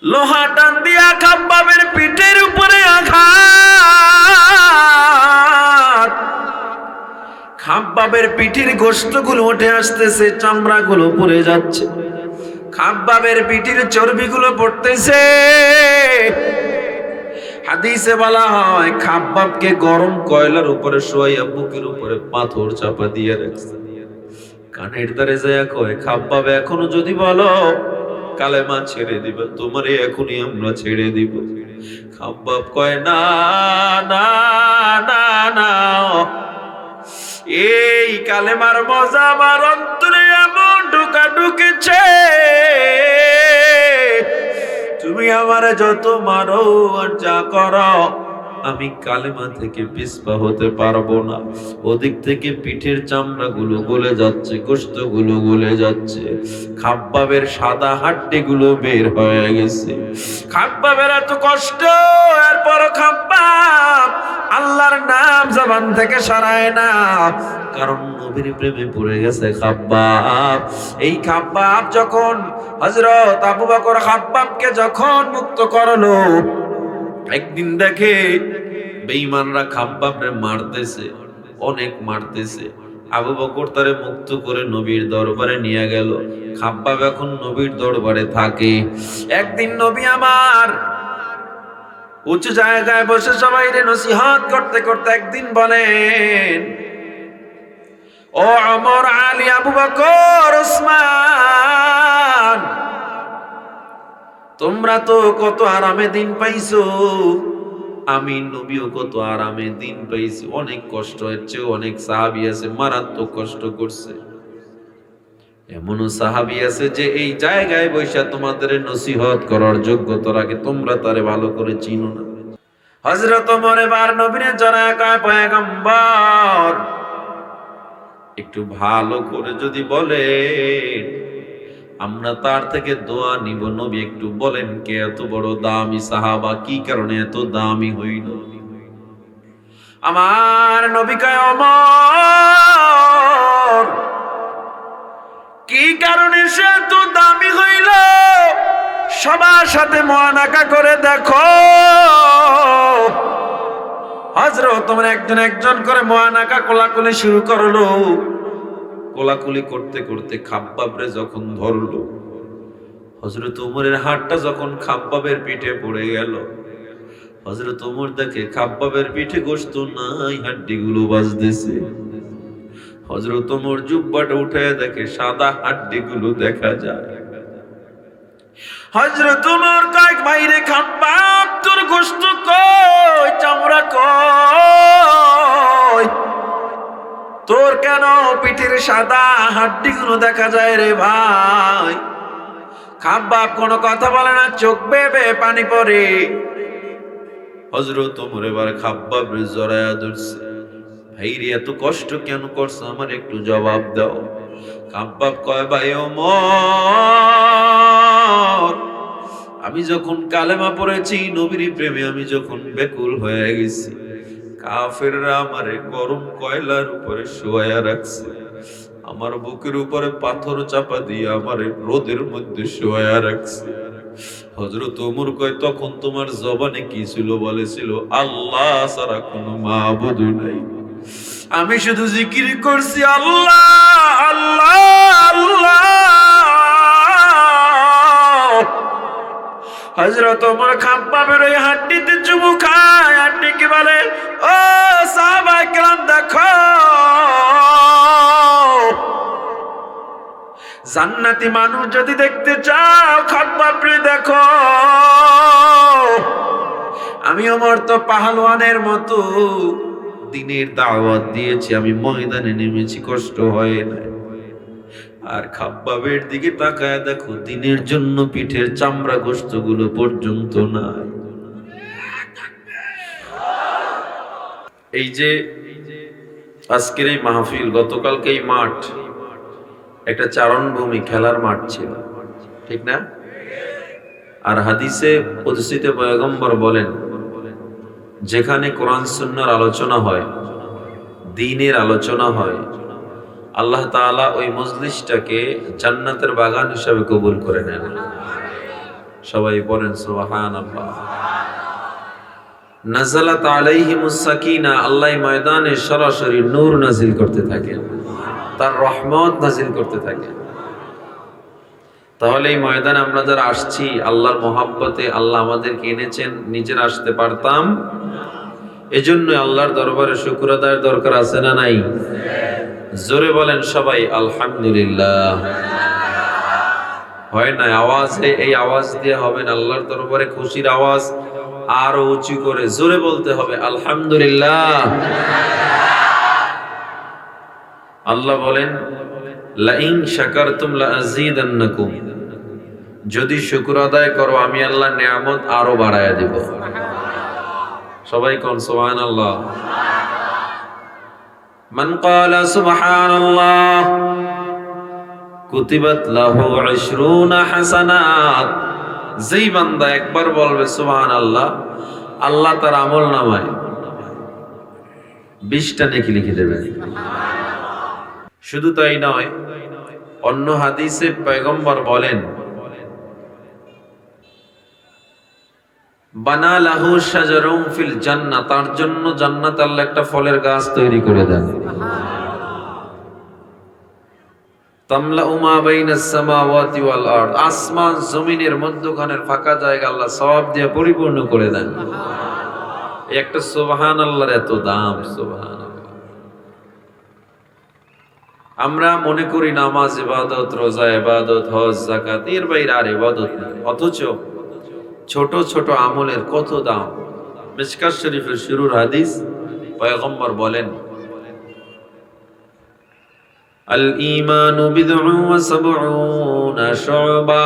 লোহা টান দিয়া খাব্বাবের পিঠের উপরে আঘাত। খাব্বাবের পিঠের গোশতগুলো উঠে আসতেছে, চামড়াগুলো পুড়ে যাচ্ছে, খাব্বাবের পিঠের চর্বিগুলো পড়তেছে। হাদিসে বলা হয় খাব্বাবকে গরম কয়লার উপরে শোয়াইয়া বুকের উপরে পাথর চাপা দিয়ে রাখছে। কানের দ্বারে যায় কয়, খাব্বাব এখনো যদি বলো কালেমা ছেড়ে দিবে, তোমারে এখনই আমরা ছেড়ে দিব। খাব্বাব কয়, না না না না, এই কালেমার মজা আমার অন্তরে এমন ঢুকা ঢুকেছে, তুমি আমারে যত মারো আর যা করো, আমি কালেমা থেকে পিছপা হতে পারবো না। ওদিক থেকে পিঠের চামড়াগুলো গলে যাচ্ছে, গোশতগুলো গলে যাচ্ছে, খাব্বাবের সাদা হাড্ডিগুলো বের হয়ে গেছে। খাব্বাবের এত কষ্ট, এরপর খাব্বাব আল্লাহর নাম জবান থেকে সরায় না, কারণ নবীর প্রেমে পড়ে গেছে খাব্বাব। এই খাব্বাব যখন হযরত আবু বকর খাব্বাবকে যখন মুক্ত করলো, একদিন দেখে বেঈমানরা খাব্বাবরে মারতেছে, অনেক মারতেছে। আবু বকর তারে মুক্ত করে নবীর দরবারে নিয়ে গেল। খাব্বাব এখন নবীর দরবারে থাকে। একদিন নবী আমার উঁচু জায়গায় বসে সবাইরে নসিহত করতে করতে একদিন বলেন, ও ওমর, আলী, আবু বকর, ওসমান, তোমরা তো কত আরামে দিন পাইছো, আমি নবীও কত আরামে দিন পাইছি। অনেক কষ্ট হচ্ছে, অনেক সাহাবী আছে মারাত্মক কষ্ট করছে, এমনও সাহাবী আছে যে এই জায়গায় বৈশা তোমাদের নসিহত করার যোগ্যতা রাখে, তোমরা তারে ভালো করে চিনো না। হযরত ওমর এবার নবীরে জড়ায় কয়, পয়গম্বর, একটু ভালো করে যদি বলেন আমরা তার থেকে দোয়া নিব। নবী একটু বলেন, কে এত বড় দামি সাহাবা, কি কারণে এত দামি হইল? আমার নবী কয়, ওমর, কি কারণে সে এত দামি হইল সবার সাথে মুআনাকা করে দেখো। হযরত ওমর একজন একজন করে মুআনাকা কোলাকুলি শুরু করলো। কোলাকুলি করতে করতে খাব্বাবরে যখন ধরলো, হযরত ওমরের হাতটা যখন খাব্বাবের পিঠে পড়ে গেল, হযরত ওমর দেখে খাব্বাবের পিঠে গোশত নাই, হাড্ডিগুলো বাজতেছে। হযরত ওমর জুব্বাটা উঠায় দেখে সাদা হাড্ডিগুলো দেখা যায়। হযরত ওমর কয়, ভাইরে খাব্বাব, তোর গোশত কই, চামড়া কই, তোর কেন পিঠের সাদা হাড্ডিগুলো দেখা যায় রে ভাই? খাব্বাব কোনো কথা বলে না, চোখ বেয়ে বেয়ে পানি পড়ে। হযরত ওমর এবার খাব্বাবরে জড়ায়া ধরছে, ভাইরে এত কষ্ট কেন করছো, আমার একটু জবাব দাও। খাব্বাব কয়, ভাই ওমর, আমি যখন কালেমা পড়েছি, নবীর প্রেমে আমি যখন বেকুল হয়ে গেছি, কাফেররা আমারে গরম কয়লার উপরে শোয়া রাখছে, আমার বুকের উপরে পাথর চাপা দিয়ে আমারে রোদের মধ্যে শোয়া রাখছে। হযরত ওমর কয়, তখন তোমার জবানে কি ছিল? বলেছিল, আল্লাহ ছাড়া কোনো মাবুদ নাই, আমি শুধু জিকির করছি, আল্লাহ আল্লাহ আল্লাহ। হযরত ওমর খাব্বাবের ওই হাড্ডিতে চুমু খায়, হাড্ডিকে বলে, ও সাহাবায়ে কেরাম, দেখো জান্নাতি মানুষ যদি দেখতে চাও, খাব্বাবরে দেখো। আমি ওমর তো পাহলওয়ানের মতো দিনের দাওয়াত দিয়েছি, আমি ময়দানে নেমেছি, কষ্ট হয় না। আর খাব্বাবের দিকে তাকায় দেখো, দিনের জন্য পিঠের চামড়া গোশতগুলো পর্যন্ত নাই। এই যে আজকের এই মাহফিল, গতকালকে এই মাঠ একটা চারণভূমি, খেলার মাঠ ছিল, ঠিক না? আর হাদিসে কুদসিতে পয়গম্বর বলেন, যেখানে কোরআন সুন্নাহর আলোচনা হয়, দ্বীনের আলোচনা হয়, আল্লাহ তাআলা ওই মজলিসটাকে জান্নাতের বাগান হিসাবে কবুল করে নেন। সবাই পড়েন সুবহানাল্লাহ। নাযালাত আলাইহিমুস সাকিনা, আল্লাহ ময়দানে সরাসরি নূর নাজিল করতে থাকেন, তার রহমত নাজিল করতে থাকেন। তাহলে এই ময়দানে আমরা যারা আসছি আল্লাহর মহাব্বতে, আল্লাহ আমাদেরকে এনেছেন, নিজেরা আসতে পারতাম। এজন্য আল্লাহর দরবারে শুকর আদায়ের দরকার আছে না নাই? জোরে বলেন সবাই আলহামদুলিল্লাহ। হয় না আওয়াজে, এই আওয়াজ দিয়ে হবে না, আল্লাহর দরবারে খুশির আওয়াজ আরো উঁচু করে জোরে বলতে হবে আলহামদুলিল্লাহ। আল্লাহ বলেন লাইন শাকারতুম লাযীদান্নাকুম, যদি শুকর আদায় করো আমি আল্লাহ নিয়ামত আরো বাড়ায়া দেব। সবাই কোন সুবহানাল্লাহ। মান ক্বালা সুবহানাল্লাহ কুতিবাত লাহু 20 হাসানাত, যেই বান্দা একবার বলবে সুবহানাল্লাহ, আল্লাহ তার আমলনামায় 20টা নেকি লিখে দেবে। শুধু তাই নয়, অন্য হাদিসে পয়গম্বর বলেন বানা লাহু শাজারুম ফিল জান্নাহ, তার জন্য জান্নাত আল্লাহ একটা ফলের গাছ তৈরি করে দেন। তামলাউ মা বাইনাস সামাওয়াতি ওয়াল আরদ, আসমান জমিনের মধ্যখানের ফাঁকা জায়গা আল্লাহ সওয়াব দিয়ে পরিপূর্ণ করে দেন। এই একটা সুবহানাল্লাহর এত দাম, সুবহানাল্লাহ। আমরা মনে করি নামাজ ইবাদত, রোজা ইবাদত, হজ যাকাত এর বাইরে আর ইবাদত নেই, অথচ ছোট ছোট আমলের কত দাম। মিশকাত শরীফের শুরুর হাদিস, পয়গম্বর বলেন আল ঈমানু বিদ'উন ওয়া সাব'উনা শু'বা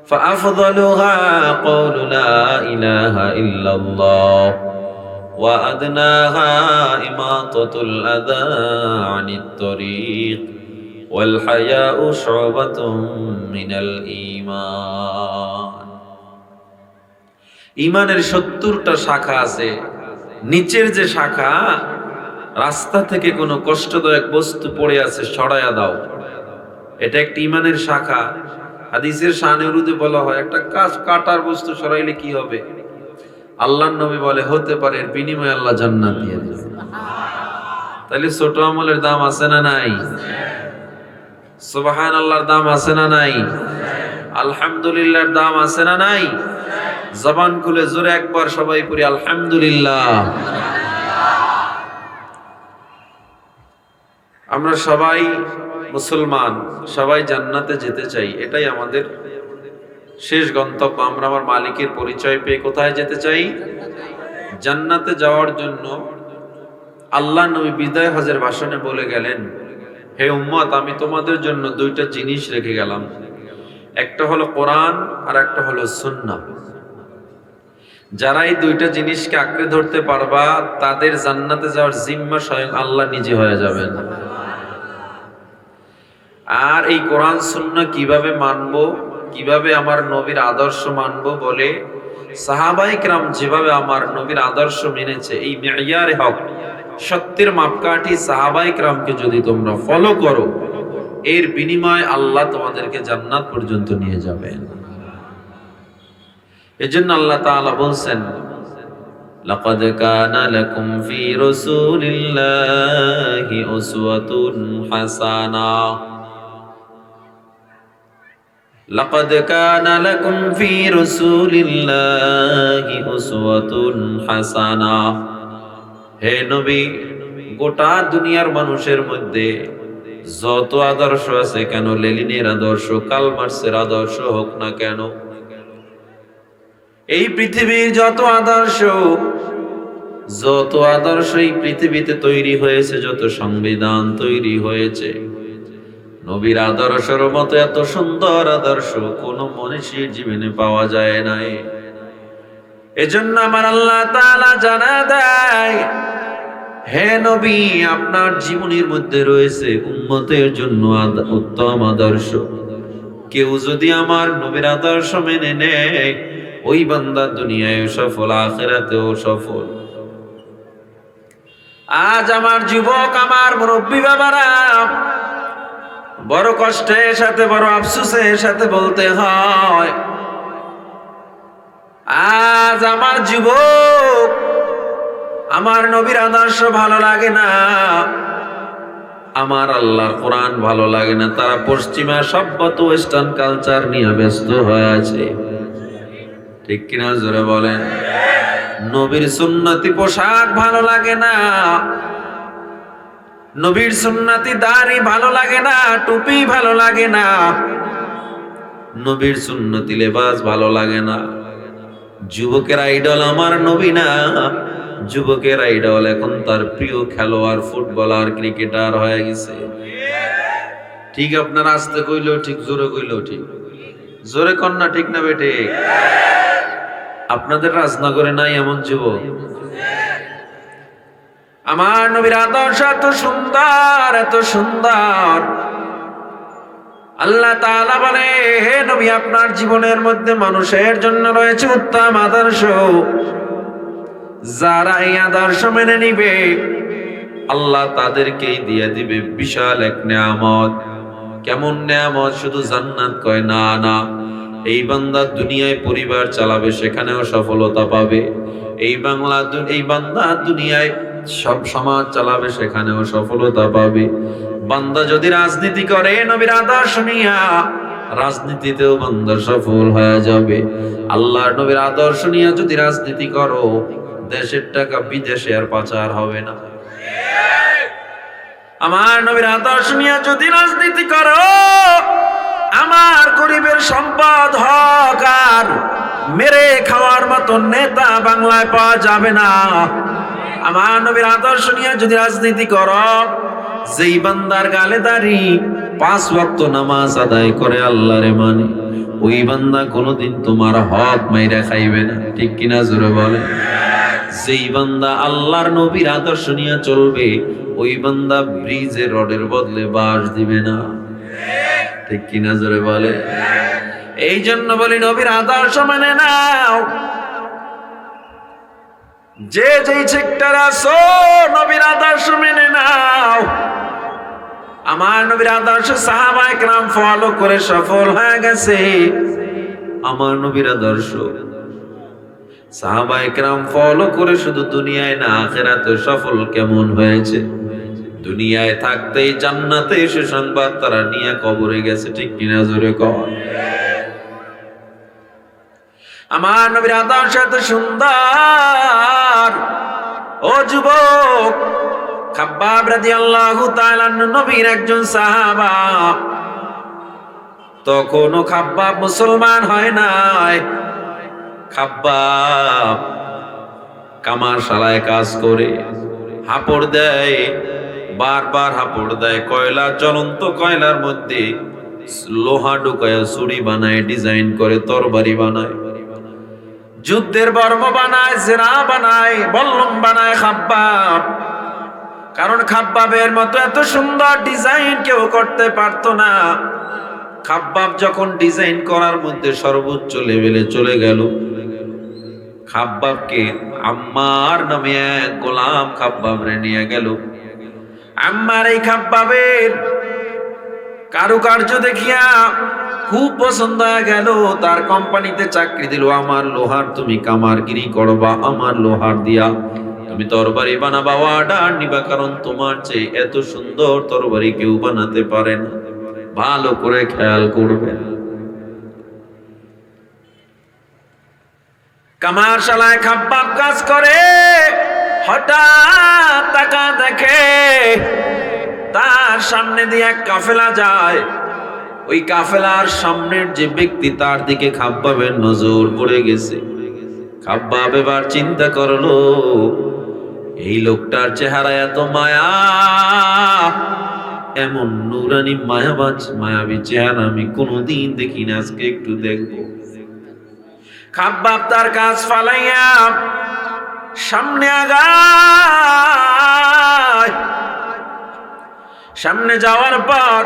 ফাআফদালুহা ক্বাউলু লা ইলাহা ইল্লাল্লাহ ওয়া আদনাহা ইমাতাতুল আযা আনিত তরিক ওয়াল হায়াউ শু'বাতুম মিনাল ঈমান। ঈমানের 70টা শাখা আছে। নিচের যে শাখা, রাস্তা থেকে কোনো কষ্টদায়ক বস্তু পড়ে আছে সরায়া দাও, এটা একটা ঈমানের শাখা। হাদিসের শানে উরুদে বলা হয় একটা কাটার বস্তু সরাইলে কি হবে? আল্লাহর নবী বলে হতে পারে এর বিনিময়ে আল্লাহ জান্নাত দিয়ে দিবে। তাহলে ছোট আমলের দাম আছে না নাই? সুবহানাল্লাহর দাম আছে না নাই? আলহামদুলিল্লাহর দাম আছে না নাই? জবান খুলে জোরে একবার সবাই পড়ি আলহামদুলিল্লাহ। আমরা সবাই মুসলমান, সবাই জান্নাতে যেতে চাই, এটাই আমাদের শেষ গন্তব্য। আমরা আমার মালিকের পরিচয় পেয়ে কোথায় যেতে চাই? জান্নাতে যাওয়ার জন্য আল্লাহ নবী বিদায় হজের ভাষণে বলে গেলেন, হে উম্মত, আমি তোমাদের জন্য 2টা জিনিস রেখে গেলাম, একটা হলো কোরআন আর একটা হলো সুন্নাহ। যারা এই 2টা জিনিসকে আঁকড়ে ধরতে পারবা তাদের জান্নাতে যাওয়ার জিম্মা স্বয়ং আল্লাহ নিজে হয়ে যাবেন। আর এই কোরআন সুন্নাহ কিভাবে মানবো, কিভাবে আমার নবীর আদর্শ মানবো বলে সাহাবায়ে কেরাম যেভাবে আমার নবীর আদর্শ মেনেছে, এই মেয়ারে হক সত্যের মাপকাঠি সাহাবায়ে কেরামকে যদি তোমরা ফলো করো, এর বিনিময়ে আল্লাহ তোমাদেরকে জান্নাত পর্যন্ত নিয়ে যাবেন। এজন্য আল্লাহ তাআলা বলছেন লাকাদ কানা লাকুম ফি রাসূলিল্লাহি উসওয়াতুন হাসানাহ, লাকাদ কানা লাকুম ফি রাসূলিল্লাহি উসওয়াতুন হাসানাহ। হে নবী, গোটা দুনিয়ার মানুষের মধ্যে যত আদর্শ আছে কেন, লেনিনের আদর্শ, কার্ল মার্কসের আদর্শ হোক না কেন, এই পৃথিবীর যত আদর্শ এই পৃথিবীতে তৈরি হয়েছে, যত সংবিধান তৈরি হয়েছে, নবীর আদর্শের মতো এত সুন্দর আদর্শ কোন মনীষীর জীবনে পাওয়া যায় নাই। এজন্য আমার আল্লাহ তাআলা জানা দেয়, হে নবী, আপনার জীবনের মধ্যে রয়েছে উম্মতের জন্য উত্তম আদর্শ। কেউ যদি আমার নবীর আদর্শ মেনে নেয়, ওই বান্দা দুনিয়ায় সফল, আখিরাতেও সফল। আজ আমার যুবক, আমার মুরব্বী বাবারা, বড় কষ্টের সাথে, বড় আফসোসের সাথে বলতে হয়, আজ আমার যুবক আমার নবীর আদর্শ ভালো লাগে না, আমার আল্লাহর কোরআন ভালো লাগে না, তারা পশ্চিমা সভ্যত ওয়েস্টার্ন কালচার নিয়ে ব্যস্ত হয়ে আছে। ঠিক কিনা জোরে বলেন? নবীর সুন্নতি পোশাক ভালো লাগে না, নবীর সুন্নতি দাড়ি ভালো লাগে না, টুপি ভালো লাগে না, নবীর সুন্নতি লেবাস ভালো লাগে না। যুবকের আইডল আমার নবী না, যুবকের আইডল এখন তার প্রিয় খেলোয়াড়, ফুটবলার, ক্রিকেটার হয়ে গেছে। ঠিক আপনার আস্তে কইলেও ঠিক, জোরে কইলেও ঠিক, জোরে কন্যা ঠিক না বেটে? আপনাদের রাজনগরে নাই এমন যুবক? আমার নবীর আদর্শ এত সুন্দর, এত সুন্দর, আল্লাহ তাআলা বলে, হে নবী আপনার জীবনের মধ্যে মানুষের জন্য রয়েছে উত্তম আদর্শ, যারা এই আদর্শ মেনে নিবে আল্লাহ তাদেরকেই দিয়ে দিবে বিশাল এক নেয়ামত। কেমন নেয়ামত? শুধু জান্নাত কয় না, না, এই বান্দা দুনিয়ায় পরিবার চালাবে, সেখানেও সফলতা পাবে। এই বান্দা দুনিয়ায় সব সমাজ চালাবে, সেখানেও সফলতা পাবে। বান্দা যদি রাজনীতি করে নবীর আদর্শ নিয়া, রাজনীতিতেও বান্দা সফল হয়ে যাবে। আল্লাহর নবীর আদর্শ নিয়ে যদি রাজনীতি করো, দেশের টাকা বিদেশে আর পাচার হবে না। আমার নবীর আদর্শ নিয়ে যদি রাজনীতি করো, আমার গরিবের সম্পদ হক আর মেরে খাওয়ার মতো নেতা বাংলায় পাওয়া যাবে না। আমার নবীর আদর্শ নিয়ে যদি রাজনীতি করো, যেই বান্দার গালে দাড়ি, 5 ওয়াক্ত নামাজ আদায় করে আল্লাহরে মানে, ওই বান্দা কোনোদিন তোমার হক মাইরা খাইবে না। ঠিক কিনা জোরে বলে? যেই বান্দা আল্লাহর নবীর আদর্শ নিয়ে চলবে, ওই বান্দা ব্রিজে রডের বদলে বাঁশ দিবে না। ঠিক কিনা জোরে বলে? এই জন্য বলি নবীর আদর্শ মেনে নাও। যে যেই সেক্টর আছো নবীর আদর্শ মেনে নাও। আমার নবীর আদর্শ সাহাবায়ে কেরাম ফলো করে সফল হয়ে গেছে। আমার নবীর আদর্শ সাহাবায়ে কেরাম ফলো করে শুধু দুনিয়ায় না, আখিরাতে সফল কেমন হয়েছে। দুনিয়ায় থাকতেই জান্নাতে এসে সংবাদ তারা নিয়ে কবরে গেছে। ঠিক কিনা জোরে কর? আমার নবীর আদর্শ এত সুন্দর। ও যুবক, খাব্বাব রাদিয়াল্লাহু তাআলা নবীর একজন সাহাবা। তখনও খাব্বাব মুসলমান হয় নাই। খাব্বাব কামারশালায় কাজ করে, হাপড় দেয়, বারবার হাপড় দেয়। কয়লা, জ্বলন্ত কয়লার মধ্যে লোহা ঢুকায় ছুরি বানায়, ডিজাইন করে তরবারি বানায়, যুদ্ধের বর্ম বানায়, জেরা বানায়, বল্লম বানায় খাব্বাব। কারণ খাব্বাবের মতো এত সুন্দর ডিজাইন কেউ করতে পারতো না। খাব্বাব যখন ডিজাইন করার মধ্যে সর্বোচ্চ লেভেলে চলে গেল, খাব্বাবকে আম্মার নামে এক গোলাম খাব্বাবরে নিয়ে গেল। আম্মার এই খাব্বাবের কারুকার্য দেখিয়া খুব পছন্দ হয়ে গেল। তার কোম্পানিতে চাকরি দিল। আমার লোহার তুমি কামারগিরি করবা, আমার লোহার দিয়া তুমি তরবারি বানাবা, অর্ডার নিবা, কারণ তোমার চেয়ে এত সুন্দর তরবারি কেউ বানাতে পারে না। ভালো করে খেয়াল করবেন। কামারশালায় খাব্বাব কাজ করে, হঠাৎ তাকা দেখে তার সামনে দিয়ে এক কাফেলা যায়। ওই কাফেলার সামনের যে ব্যক্তি, তার দিকে খাব্বাবের নজর পড়ে গেছে। খাব্বাব এবার চিন্তা করলো, এই লোকটার চেহারা এত মায়া, এমন নুরানি মায়াবী চেহারা আমি কোনোদিন দেখি না, আজকে একটু দেখবো। খাব্বাব তার কাজ ফালাইয়া সামনে আগায়। সামনে যাওয়ার পর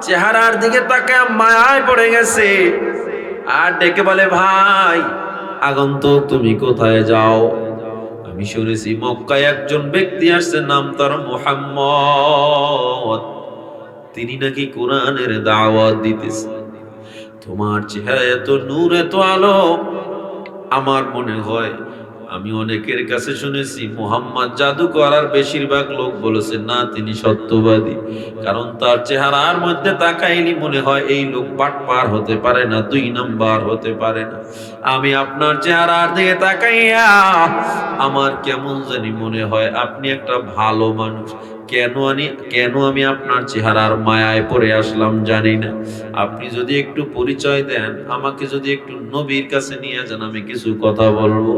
চেহারার দিকে তাকে মায়ায় পড়ে গেছে, আর ডেকে বলে, ভাই আগন্তুক, তুমি কোথায় যাও? আমি শুনেছি মক্কায় একজন ব্যক্তি আসছে, নাম তার মুহাম্মদ। তিনি নাকি কোরআনের দাওয়াত দিতেছে। তোমার চেহারা এত নূর, এত আলো, আমার মনে হয় আমি অনেকের কাছে শুনেছি মুহাম্মদ জাদুকর, আর বেশিরভাগ লোক বলেছে না তিনি সত্যবাদী। কারণ তার চেহারার মধ্যে তাকাইলি মনে হয় এই লোক বাটপার হতে পারে না, 2 নাম্বার হতে পারে না। আমি আপনার চেহারার দিকে তাকাইয়া আমার কেমন জানি মনে হয় আপনি একটা ভালো মানুষ। কেন আমি আপনার চেহারার মায়ায় পড়ে আসলাম জানি না। আপনি যদি একটু পরিচয় দেন, আমাকে যদি একটু নবীর কাছে নিয়ে যান, আমি কিছু কথা বলবো।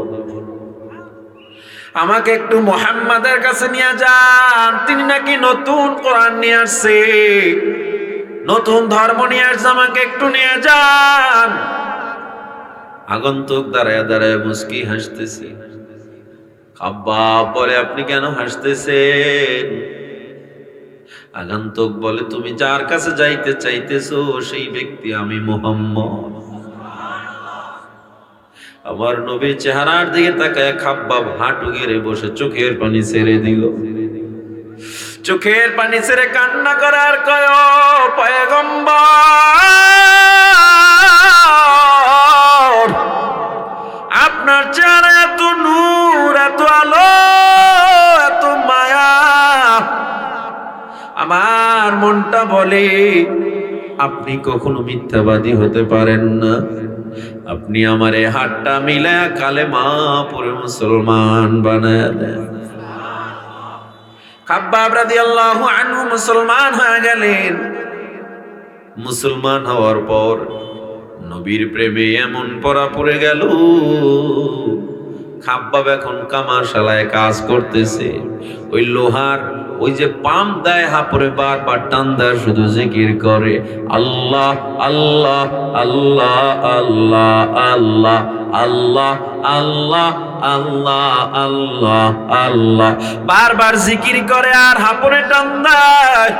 আমাকে একটু মুহাম্মাদের কাছে নিয়ে যান, তিনি নাকি নতুন কোরআন নিয়ে আসছে, নতুন ধর্ম নিয়ে আসছে, আমাকে একটু নিয়ে যান। আগন্তুক দাঁড়ায় দাঁড়ায় মুস্কি হাসতেছে। খাব্বাব বলে আপনি কেন হাসতেছেন? আগন্তুক বলে তুমি যার কাছে যাইতে চাইতেছো সেই ব্যক্তি আমি মুহাম্মদ। আমার নবীর চেহারার দিকে তাকায় খাব্বাব হাঁটু গেড়ে বসে চোখের পানি ছেড়ে দিল। চোখের পানি ছেড়ে কান্না করার কয় পয়গম্বর, আপনার চেহারা এত নূর, এত আলো, এত মায়া, আমার মনটা বলে আপনি কখনো মিথ্যাবাদী হতে পারেন না। আপনি আমার এই হাতটা মিলায়া কালেমা পড়ে মুসলমান বানায় দেন। খাব্বাব রাদিয়াল্লাহু আনহু মুসলমান হয়ে গেলেন। মুসলমান হওয়ার পর নবীর প্রেমে এমন পড়া পড়ে গেল, খাব্বাব এখন কামারশালায় কাজ করতেছে। ওই লোহার ওই যে পাম্প দেয় হাপরে বারবার টান দেয়, শুধু জিকির করে আল্লাহ আল্লাহ আল্লাহ আল্লাহ আল্লাহ আল্লাহ আল্লাহ আল্লাহ আল্লাহ আল্লাহ, বারবার জিকির করে আর হাপরে টান দেয়।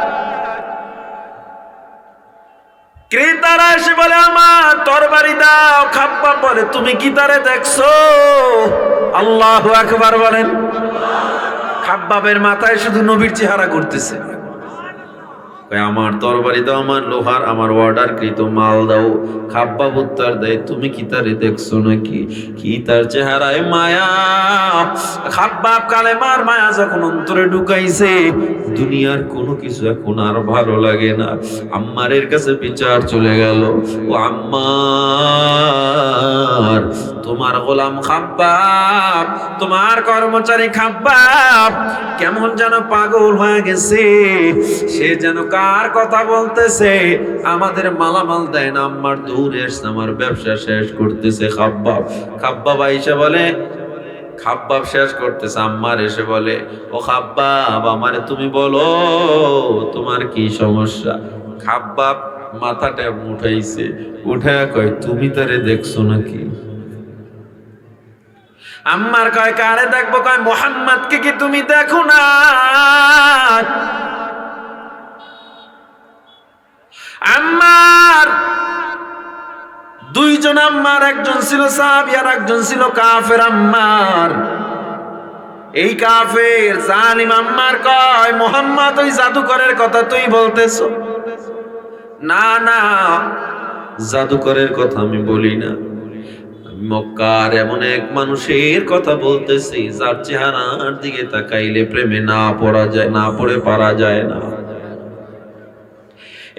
ক্রেতারা এসে বলে আমার তরবারি দাও। খাব্বাব বলে তুমি কি তারে দেখছো? আল্লাহু আকবার বলেন। খাব্বাবের মাথায় শুধু নবীর চেহারা করতেছে। আমার তরবারি দাও, আমার লোহার, আমার অর্ডার কৃত মাল দাও। খাব্বাব উত্তর দেয় তুমি কি তারে দেখছো নাকি? কি তার চেহারায় মায়া। খাব্বাব কালেমার মায়া যখন অন্তরে ঢুকাইছে, দুনিয়ার কোনো কিছু এখন আর ভালো লাগে না। আম্মারের কাছে বিচার চলে গেল, ও আম্মার, তোমার গোলাম খাব্বাব, তোমার কর্মচারী খাব্বাব কেমন যেন পাগল হয়ে গেছে। সে যেন কার কথা বলতেছে, আমাদের মালামাল দেয় না, আম্মার দূরে এসে আমার ব্যবসা শেষ করতেছে। খাব্বাব আইসা বলে, খাব্বাব শেষ করতেছে, আম্মার এসে বলে ও খাব্বাব আমারে তুমি বলো তোমার কি সমস্যা। খাব্বাব মাথাটা উঠাইছে, উঠায় কয় তুমি তারে দেখছো নাকি? আম্মার কয় কারে দেখবো? কয় মুহাম্মদকে কি তুমি দেখো না? আম্মার দুইজন আম্মার, একজন ছিল সাহাবী আর একজন ছিল কাফের আম্মার। এই কাফের জালিম আম্মার কয় মুহাম্মদ ওই জাদুকরের কথা তুই বলতেছো? না না, জাদুকরের কথা আমি বলি না, মক্কার এমন এক মানুষের কথা বলতেছি যার চেহারার দিকে তাকাইলে প্রেমে না পড়া যায়, না পড়ে পারা যায় না।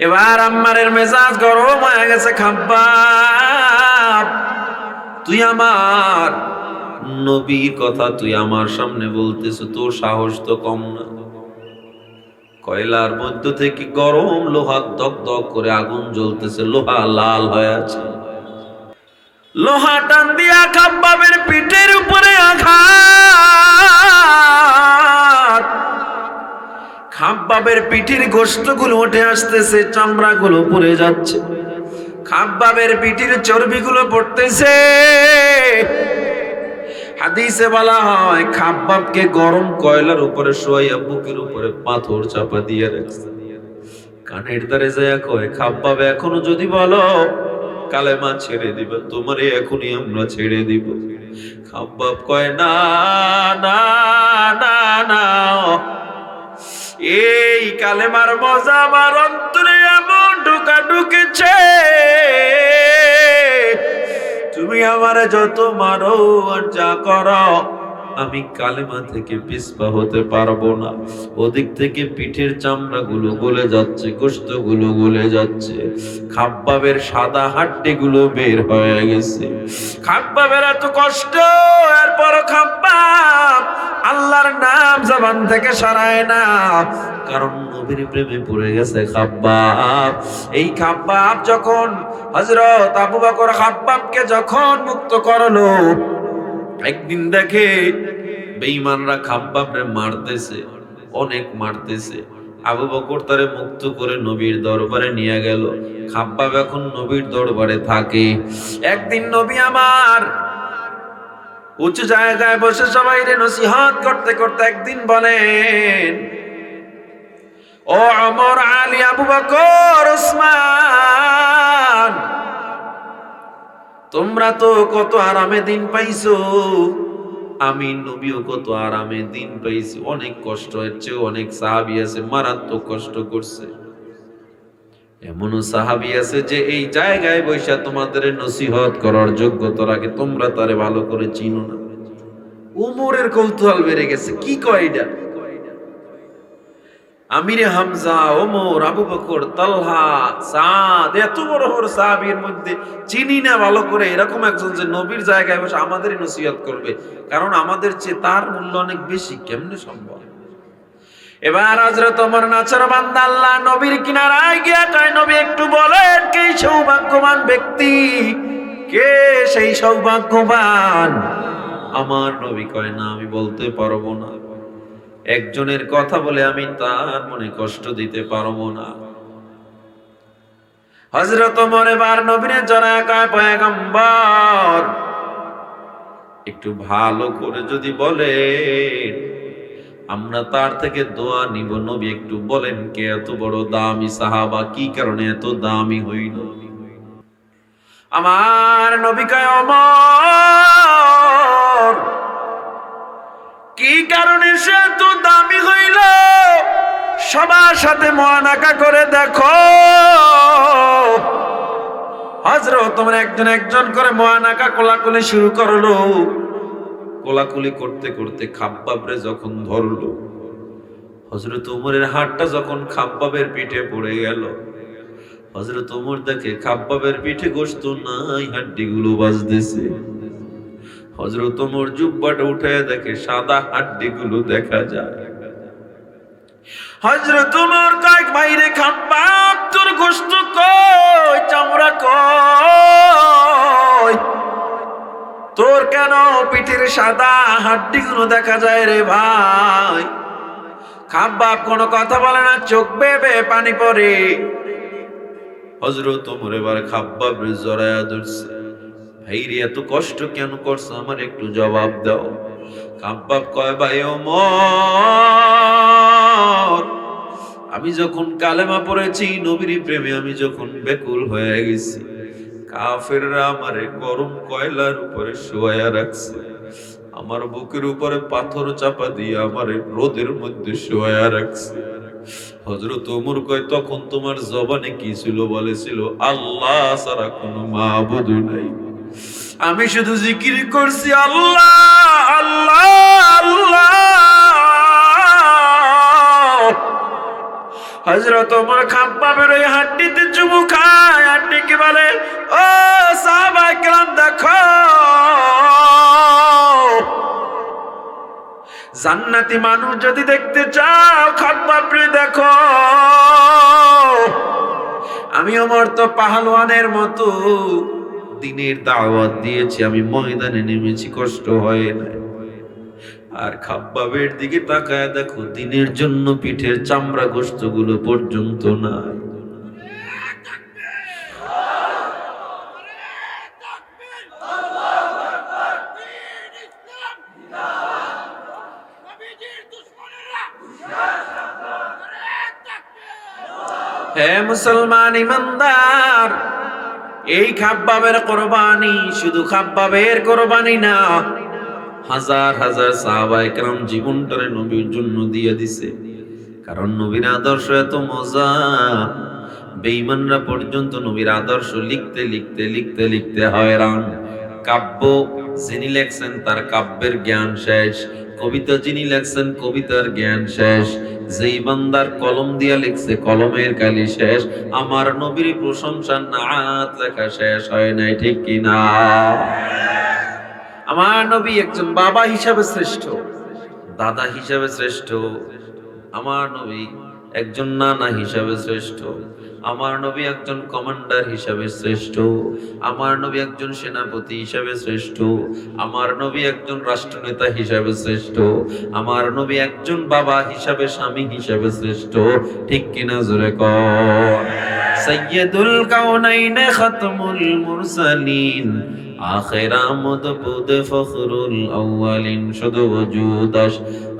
এবার আম্মারের মেজাজ গরম হয়ে গেছে। খাব্বাব তুই আমার নবীর কথা তুই আমার সামনে বলতেছ, তোর সাহস তো কম না। কয়লার মধ্য থেকে গরম লোহা দগ দগ করে আগুন জ্বলতেছে, লোহা লাল হয়ে আছে। লোহা টান দিয়া খাব্বাবের পিঠের উপরে আঘাত। খাব্বাবের পিঠের গোশতগুলো উঠে আসতেছে, চামড়াগুলো পড়ে যাচ্ছে, খাব্বাবের পিঠের চর্বিগুলো পড়তেছে। হাদিসে বলা হয় খাব্বাবকে গরম কয়লার উপরে শোয়াইয়া বুকের উপরে পাথর চাপা দিয়ে রাখছে। কানের ধারে যায় কয় খাব্বাব এখনো যদি বলো কালেমা ছেড়ে দিবে, তোমারে এখনই আমরা ছেড়ে দিব। খাব্বাব কয় না না না না, এই কালেমার মজা আমার অন্তরে এমন ঢোকা ঢুকেছে, তুমি আমারে যত মারো আর যা করো, আমি কালেমা থেকে পিছপা হতে পারবো না। ওদিক থেকে পিঠের চামড়া গুলো গলে যাচ্ছে, গোশত গুলো গলে যাচ্ছে, খাব্বাবের সাদা হাড্ডি গুলো বের হয়ে গেছে। খাব্বাবের এত কষ্ট, এরপর খাব্বাব আল্লাহর নাম জবান থেকে সরায় না, কারণ নবীর প্রেমে পড়ে গেছে খাব্বাব। এই খাব্বাব যখন হযরত আবু বকর খাব্বাবকে যখন মুক্ত করলো, একদিন দেখে বেঈমানরা খাব্বাবরে মারতেছে, অনেক মারতেছে। আবু বকর তারে মুক্ত করে নবীর দরবারে নিয়ে গেল। খাব্বাব এখন নবীর দরবারে থাকে। একদিন নবী আমার উঁচু জায়গায় বসে সবাইরে নসিহত করতে করতে একদিন বলেন, ও ওমর, আলী, আবু বকর, ওসমান, তোমরা তো কত আরামে দিন পাইছো, আমি নবীও কত আরামে দিন পাইছি। অনেক কষ্ট হচ্ছে, অনেক সাহাবী আছে মারাত্মক কষ্ট করছে। এমনও সাহাবী আছে যে এই জায়গায় বৈশা তোমাদের নসিহত করার যোগ্যতা রাখে, তোমরা তারে ভালো করে চিনো না। উমরের কৌতূহল বেড়ে গেছে, কি কয় এটা? আমিরে হামজা, ওমর, আবু বকর, তালহা, সাদ, এত বড় বড় সাহাবীর মধ্যে চিনি না ভালো করে এরকম একজন যে নবীর জায়গায় বসে আমাদের নসিহত করবে, কারণ আমাদের চেয়ে তার মূল্য অনেক বেশি, কেমনে সম্ভব? এবার হযরত ওমর নাচর বান্দা আল্লাহ নবীর কিনারায় গিয়া কয়, নবী একটু বলেন কে সৌভাগ্যবান ব্যক্তি, কে সেই সৌভাগ্যবান? আমার নবী কয়, না আমি বলতে পারবো না, একজনের কথা বলে আমি তার মনে কষ্ট দিতে পারবো না। হযরত ওমর এবার নবীরে জড়ায় কয়, পয়গম্বর একটু ভালো করে যদি বলেন আমরা তার থেকে দোয়া নিব। নবী একটু বলেন কে এত বড় দামি সাহাবা, কি কারণে এত দামি হইল? আমার নবী কয়, ওমর কি কারণে সে এত দামি হইল সবার সাথে মুআনাকা করে দেখো। হযরত ওমর একজন একজন করে মুআনাকা কোলাকুলি শুরু করলো। কোলাকুলি করতে করতে খাব্বাবরে যখন ধরলো, হযরত ওমরের হাতটা যখন খাব্বাবের পিঠে পড়ে গেল, হযরত ওমর দেখে খাব্বাবের পিঠে গোশত নাই, হাড্ডিগুলো বাজতেছে। হযরত ওমর জুব্বাটা উঠায় দেখে সাদা হাড্ডিগুলো দেখা যায়। হযরত ওমর কয়, ভাইরে খাব্বাব, তোর গোশত কই, চামড়া কই, তোর কেন পিঠের সাদা হাড্ডিগুলো দেখা যায় রে ভাই? খাব্বাব কোনো কথা বলে না, চোখ বেয়ে বেয়ে পানি পড়ে। হযরত ওমর এবার খাব্বাবরে জড়ায়া ধরছে, ভাইরে এত কষ্ট কেন করছো, আমার একটু জবাব দাও। খাব্বাব কয়, ভাই ওমর, আমি যখন কালেমা পড়েছি, নবীর প্রেমে আমি যখন বেকুল হয়ে গেছি, কাফেররা আমারে গরম কয়লার উপরে শোয়া রাখছে, আমার বুকের উপরে পাথর চাপা দিয়ে আমারে রোদের মধ্যে শোয়া রাখছে। হযরত ওমর কয়, তখন তোমার জবানে কি ছিল? বলেছিল আল্লাহ ছাড়া কোনো মাবুদ নাই, আমি শুধু জিকির করছি আল্লাহ আল্লাহ আল্লাহ। হযরত ওমর খাব্বাবের ওই হাড্ডিতে চুমু খায়, হাড্ডিকে বলে, ও সাহাবায়ে কেরাম দেখো, জান্নাতি মানুষ যদি দেখতে চাও খাব্বাবরে দেখো। আমি ওমর তো পাহলওয়ানের মতো দিনের দাওয়াত দিয়েছি, আমি ময়দানে নেমেছি, কষ্ট হয় না। আর খাব্বাবের দিকে তাকায় দেখো, দিনের জন্য পিঠের চামড়া গোশত গুলো পর্যন্ত নাই। হে মুসলমান ইমানদার, এই খাব্বাবের কোরবানি শুধু খাব্বাবের কোরবানি না, হাজার হাজার সাহাবায়ে কেরাম জীবনটারে নবীর জন্য দিয়ে দিছে। কারণ নবীর আদর্শ এত মজা, বেঈমানরা পর্যন্ত নবীর আদর্শ লিখতে লিখতে লিখতে লিখতে হয়রান। কাব্য যিনি লেখছেন তার কাব্যের জ্ঞান শেষ, কবিতা যিনি লেখছেন কবিতার জ্ঞান শেষ, যেই বান্দার কলম দিয়া লিখছে কলমের কালি শেষ। আমার নবীর প্রশংসা নাত লেখা শেষ হয় নাই, ঠিক কিনা? আমার নবী একজন বাবা হিসাবে শ্রেষ্ঠ, দাদা হিসাবে শ্রেষ্ঠ, আমার নবী একজন নানা হিসাবে শ্রেষ্ঠ, আমার নবী একজন কমান্ডার হিসাবে শ্রেষ্ঠ, আমার নবী একজন সেনাপতি হিসাবে শ্রেষ্ঠ, আমার নবী একজন রাষ্ট্রনেতা হিসাবে শ্রেষ্ঠ, আমার নবী একজন বাবা হিসাবে, স্বামী হিসাবে শ্রেষ্ঠ, ঠিক কিনা জোরে কর। সাইয়্যিদুল কাউনাইন খাতমুল মুরসালিন আখির আমদ বুদ ফখরুল আউয়ালিন শুধু ওজুদাস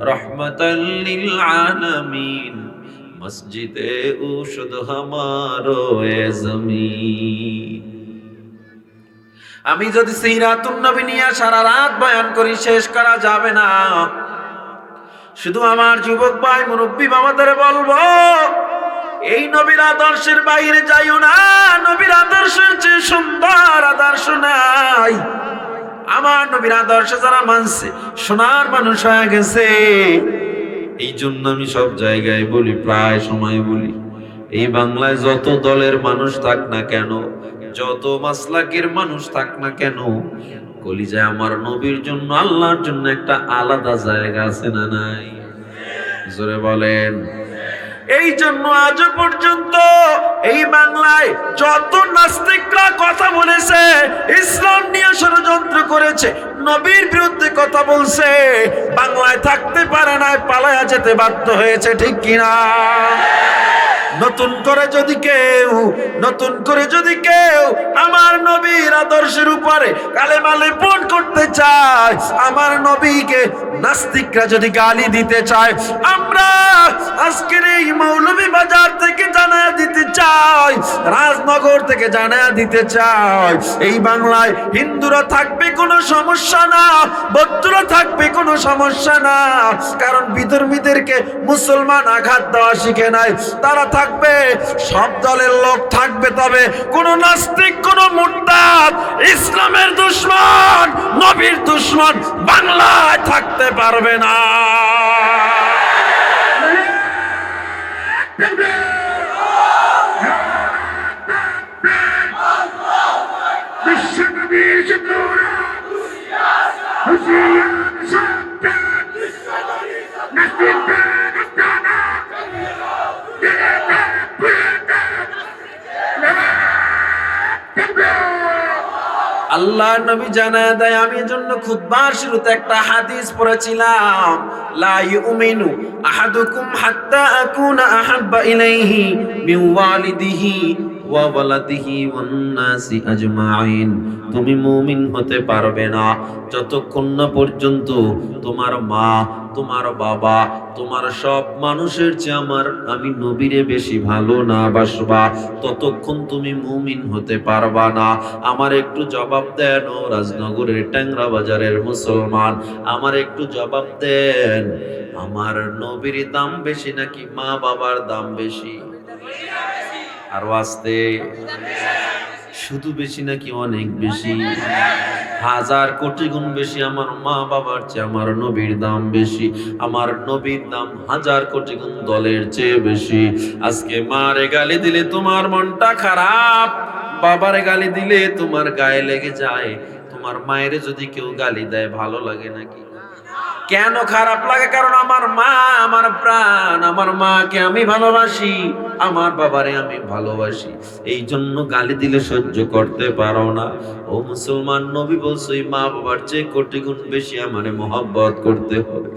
রহমাতাল লিল আলামিন মসজিদে উশুদ হামারো এ জমিন। আমি যদি সিরাতুন নবী নিয়ে সারা রাত বয়ান করি শেষ করা যাবে না। শুধু আমার যুবক ভাই মুরব্বী বাবাদের বলবো, এই নবীর আদর্শের বাইরে যাইও না। নবীর আদর্শের চেয়ে সুন্দর আদর্শ নাই। আমার নবীর আদর্শ যারা মানছে সোনার মানুষ হয়ে গেছে। এই জন্য আমি সব জায়গায় বলি, প্রায় সময় বলি, এই বাংলায় যত দলের মানুষ থাক না কেন, যত মাসলাকের মানুষ থাক না কেন, কলিজায় আমার নবীর জন্য, আল্লাহর জন্য একটা আলাদা জায়গা আছে না নাই? জোরে বলেন। এই জন্য আজ পর্যন্ত এই বাংলায় যত নাস্তিকরা কথা বলেছে, ইসলাম নিয়ে ষড়যন্ত্র করেছে, নবীর বিরুদ্ধে কথা বলছে, বাংলায় থাকতে পারে না, পালায়া যেতে বাধ্য হয়েছে, ঠিক কিনা? নতুন করে যদি কেউ আমার নবীর আদর্শের উপরে কালেমা লেপন করতে চায়, আমার নবীকে নাস্তিকরা যদি গালি দিতে চায়, আমরা আজকের এই মৌলভীবাজার থেকে জানায়া দিতে চাই, রাজনগর থেকে জানায়া দিতে চাই, এই বাংলায় হিন্দুরা থাকবে কোনো সমস্যা না, বৌদ্ধরা থাকবে কোনো সমস্যা না। কারণ বিধর্মীদেরকে মুসলমান আঘাত দেওয়া শিখে নাই, তারা থাকবে, সব দলের লোক থাকবে, তবে কোন নাস্তিক, কোন মুরতাদ, ইসলামের দুশমন, নবীর দুশমন বাংলায় থাকতে পারবে না। আল্লাহ নবী জানায় দেয়, আমি এজন্য খুতবার শুরুতে একটা হাদিস পড়েছিলাম, লা ইউমিনু আহাদুকুম হাত্তা আকুনা আহাব্বা ইলাইহি মিন ওয়ালিদিহি ওয়া ওয়ালাদিহি ওয়ান নাসি আজমাইন। তুমি মুমিন হতে পারবে না যতক্ষণ না পর্যন্ত তোমার মা, তোমার বাবা, তোমার সব মানুষের চেয়ে আমি নবীরে বেশি ভালো না বাসবা, ততক্ষণ তুমি মুমিন হতে পারবা না। আমার একটু জবাব দেন ও রাজনগরের ট্যাংরা বাজারের মুসলমান, আমার একটু জবাব দেন, আমার নবীর দাম বেশি নাকি মা বাবার দাম বেশি? আর আসতে শুধু বেশি নাকি অনেক বেশি? হাজার কোটি গুণ বেশি। আমার মা বাবার চেয়ে আমার নবীর দাম বেশি, আমার নবীর দাম হাজার কোটি গুণ দলের চেয়ে বেশি। আজকে মারে গালি দিলে তোমার মনটা খারাপ, বাবারে গালি দিলে তোমার গায়ে লেগে যায়, তোমার মায়ের যদি কেউ গালি দেয় ভালো লাগে নাকি? কেন খারাপ লাগে? কারণ আমার মা আমার প্রাণ, আমার মাকে আমি ভালোবাসি, আমার বাবারে আমি ভালোবাসি, এই জন্য গালি দিলে সহ্য করতে পারো না। ও মুসলমান, নবী বলছে মা বাবার চেয়ে কোটি গুণ বেশি আমারে মহব্বত করতে হবে।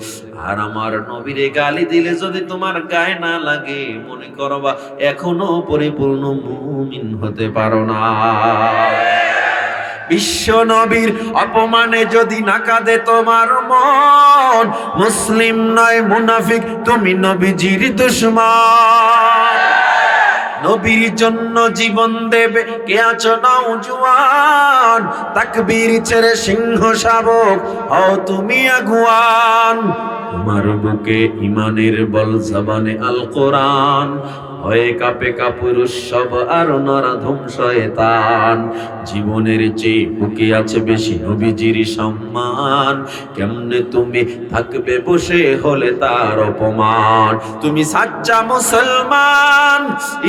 আর আমার নবীরে গালি দিলে যদি তোমার গায়ে না লাগে, মনে করবা এখনো পরিপূর্ণ মুমিন হতে পারো না। বিশ্ব নবীর অপমানে যদি না কাঁদে তোমার মন, মুসলিম নয় মুনাফিক, তুমি নবীজির দুশমন। নবীর জন্য জীবন দেবে কে আছো নওজোয়ান, তাকবীর ছেড়ে সিংহ শাবক হও তুমি আগুয়ান। তোমার বুকে ইমানের বল জবানে আল কোরআন, ভয়ে কাপে কাপুরুষ সব আর নরাধম শয়তান। জীবনের চেয়ে বুকে আছে বেশি নবীজির সম্মান, কেমনে তুমি থাকবে বসে হলে তার অপমান। তুমি সাচ্চা মুসলমান,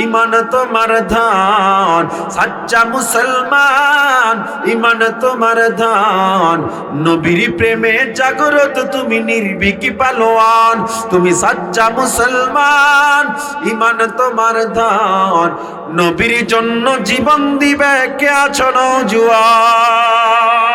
ইমান তোমার ধান, সাচ্চা মুসলমান, ইমান তোমার ধান। নবীর প্রেমে জাগ্রত তুমি নির্ভীকি পালোয়ান। তুমি সাচ্চা মুসলমান, ইমান তোমার ধান। নবীর জন্য জীবন দিবে কে আছো নওজোয়ান।